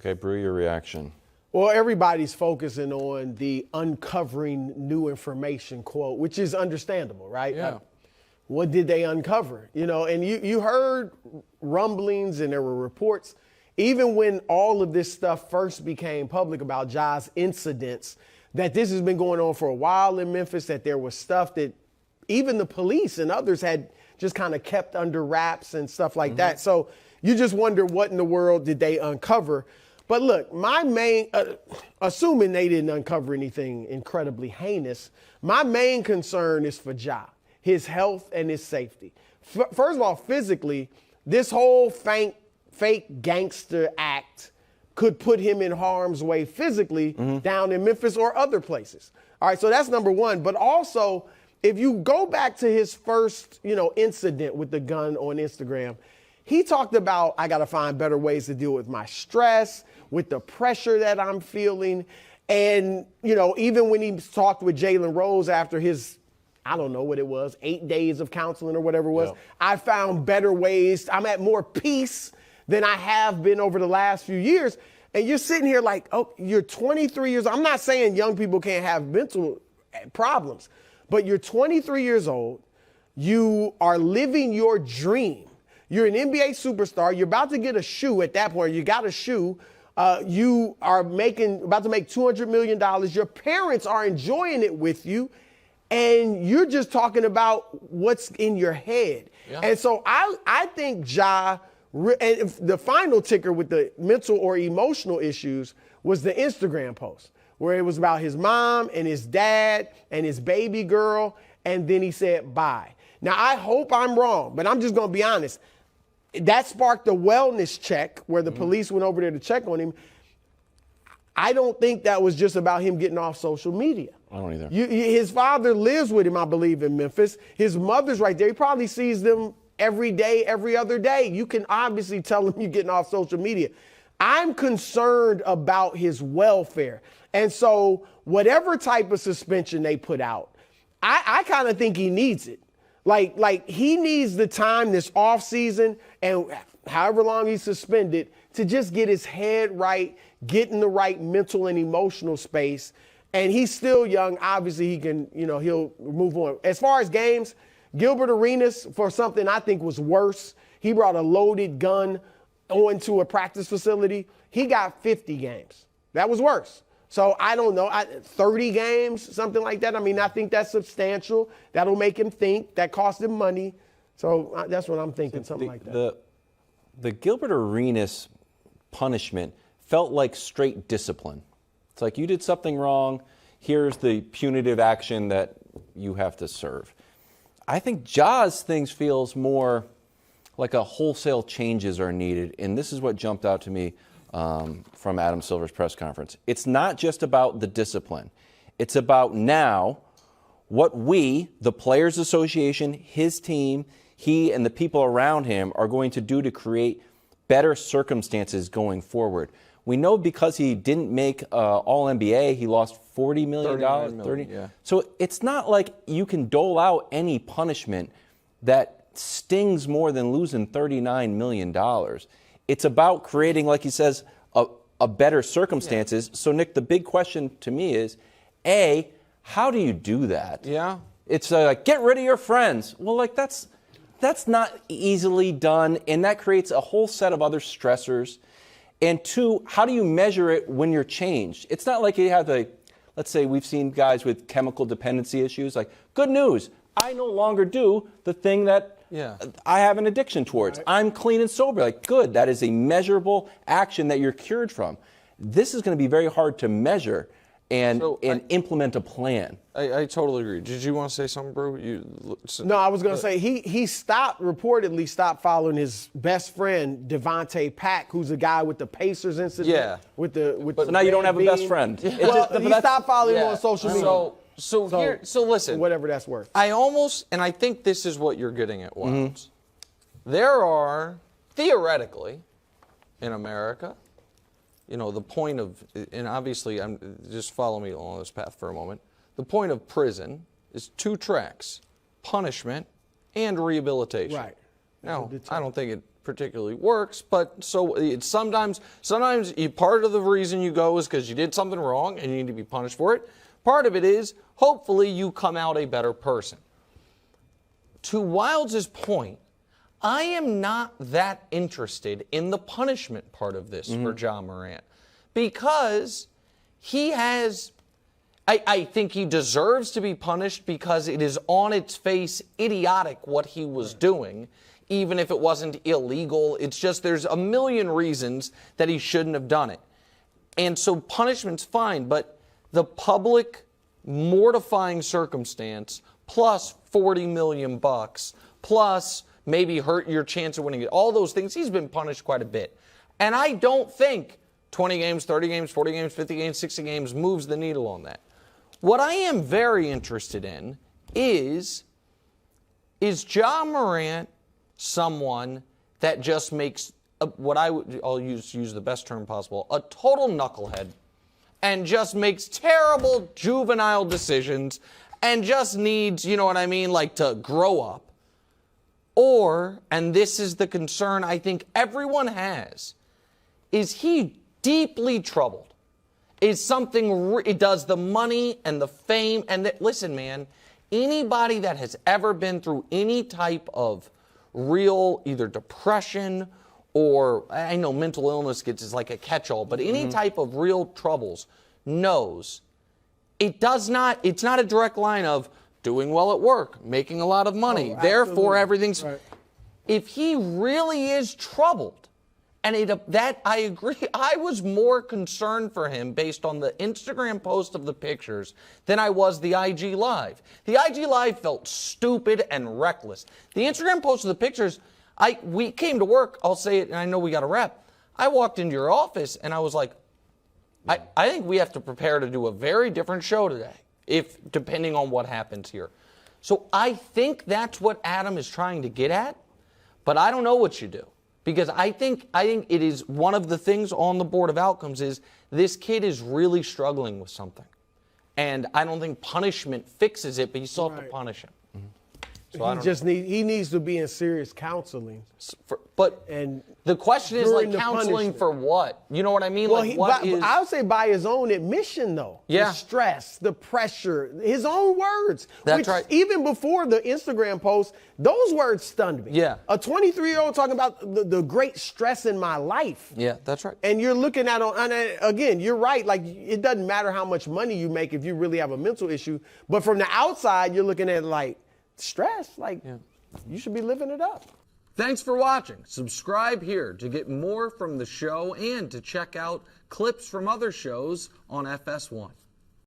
Okay, Brew, your reaction. Well, everybody's focusing on the uncovering new information quote, which is understandable, right? Yeah. What did they uncover? You know, and you heard rumblings and there were reports, even when all of this stuff first became public about Ja's incidents, that this has been going on for a while in Memphis, that there was stuff that even the police and others had just kind of kept under wraps and stuff like that. So you just wonder what in the world did they uncover? But look, my main, assuming they didn't uncover anything incredibly heinous, my main concern is for Ja, his health and his safety. First of all, physically, this whole fake gangster act could put him in harm's way physically down in Memphis or other places. All right, so that's number one. But also, if you go back to his first, incident with the gun on Instagram, he talked about, I got to find better ways to deal with my stress, with the pressure that I'm feeling. And, even when he talked with Jalen Rose after his, I don't know what it was, 8 days of counseling or whatever it was, I found better ways. I'm at more peace than I have been over the last few years. And you're sitting here like, oh, you're 23 years old. I'm not saying young people can't have mental problems, but you're 23 years old. You are living your dream. You're an NBA superstar. You're about to get a shoe at that point. You got a shoe. You are about to make $200 million. Your parents are enjoying it with you. And you're just talking about what's in your head. Yeah. And so I think Ja, and the final ticker with the mental or emotional issues was the Instagram post, where it was about his mom and his dad and his baby girl. And then he said, bye. Now, I hope I'm wrong, but I'm just going to be honest. That sparked a wellness check where the police went over there to check on him. I don't think that was just about him getting off social media. I don't either. His father lives with him, I believe, in Memphis. His mother's right there. He probably sees them every day, every other day. You can obviously tell him you're getting off social media. I'm concerned about his welfare. And so whatever type of suspension they put out, I kind of think he needs it. Like he needs the time this off season and however long he's suspended to just get his head right, get in the right mental and emotional space. And he's still young. Obviously, he can, he'll move on. As far as games, Gilbert Arenas, for something I think was worse, he brought a loaded gun onto a practice facility. He got 50 games. That was worse. So I don't know, 30 games, something like that. I mean, I think that's substantial. That'll make him think. That cost him money. So that's what I'm thinking, something like that. The Gilbert Arenas punishment felt like straight discipline. It's like you did something wrong. Here's the punitive action that you have to serve. I think Ja's things feels more like a wholesale changes are needed. And this is what jumped out to me from Adam Silver's press conference. It's not just about the discipline. It's about now what we, the Players Association, his team, he and the people around him are going to do to create better circumstances going forward. We know because he didn't make All-NBA, he lost $40 million. $30 yeah. So it's not like you can dole out any punishment that stings more than losing $39 million. It's about creating, like he says, a better circumstances. Yeah. So, Nick, the big question to me is, A, how do you do that? Yeah. It's like, get rid of your friends. Well, like, that's not easily done, and that creates a whole set of other stressors. And two, how do you measure it when you're changed? It's not like you have let's say we've seen guys with chemical dependency issues, like, good news, I no longer do the thing that I have an addiction towards. Right. I'm clean and sober. Like, good, that is a measurable action that you're cured from. This is going to be very hard to measure and implement a plan. I totally agree. Did you want to say something, Brew? No, I was going to say he reportedly stopped following his best friend, Devontae Pack, who's a guy with the Pacers incident. Yeah. But now you don't have a best friend. Well, he stopped following him on social media. So listen. Whatever that's worth. And I think this is what you're getting at, Williams. There are, theoretically, in America, the point of, and obviously, just follow me along this path for a moment. The point of prison is two tracks: punishment and rehabilitation. Right. Now, I don't think it particularly works, but so it's sometimes part of the reason you go is because you did something wrong and you need to be punished for it. Part of it is hopefully you come out a better person. To Wildes' point, I am not that interested in the punishment part of this for Ja Morant because he has, I think he deserves to be punished because it is on its face idiotic what he was doing, even if it wasn't illegal. It's just there's a million reasons that he shouldn't have done it. And so punishment's fine, but the public mortifying circumstance plus $40 million plus maybe hurt your chance of winning it, all those things, he's been punished quite a bit. And I don't think 20 games, 30 games, 40 games, 50 games, 60 games moves the needle on that. What I am very interested in is Ja Morant someone that just makes I'll use the best term possible, a total knucklehead, and just makes terrible juvenile decisions and just needs, you know what I mean, like to grow up? Or, and this is the concern I think everyone has, is he deeply troubled? Is something, it does the money and the fame, and listen, man, anybody that has ever been through any type of real either depression or, I know mental illness is like a catch-all, but any type of real troubles knows it's not a direct line of doing well at work, making a lot of money, therefore everything's... Right. If he really is troubled, and that I agree, I was more concerned for him based on the Instagram post of the pictures than I was the IG Live. The IG Live felt stupid and reckless. The Instagram post of the pictures, we came to work, I'll say it, and I know we got a rep. I walked into your office and I was like, I think we have to prepare to do a very different show today, depending on what happens here. So I think that's what Adam is trying to get at, but I don't know what you do. Because I think it is one of the things on the board of outcomes is this kid is really struggling with something. And I don't think punishment fixes it, but you still have to punish him. So he needs to be in serious counseling. And the question is, like, counseling for what? You know what I mean? Well, I would say by his own admission, though. Yeah. The stress, the pressure, his own words. That's right. Even before the Instagram post, those words stunned me. Yeah. A 23-year-old talking about the great stress in my life. Yeah, that's right. And you're looking at, and again, you're right. Like, it doesn't matter how much money you make if you really have a mental issue. But from the outside, you're looking at, like, stress. Like, you should be living it up. Thanks for watching. Subscribe here to get more from the show and to check out clips from other shows on FS1.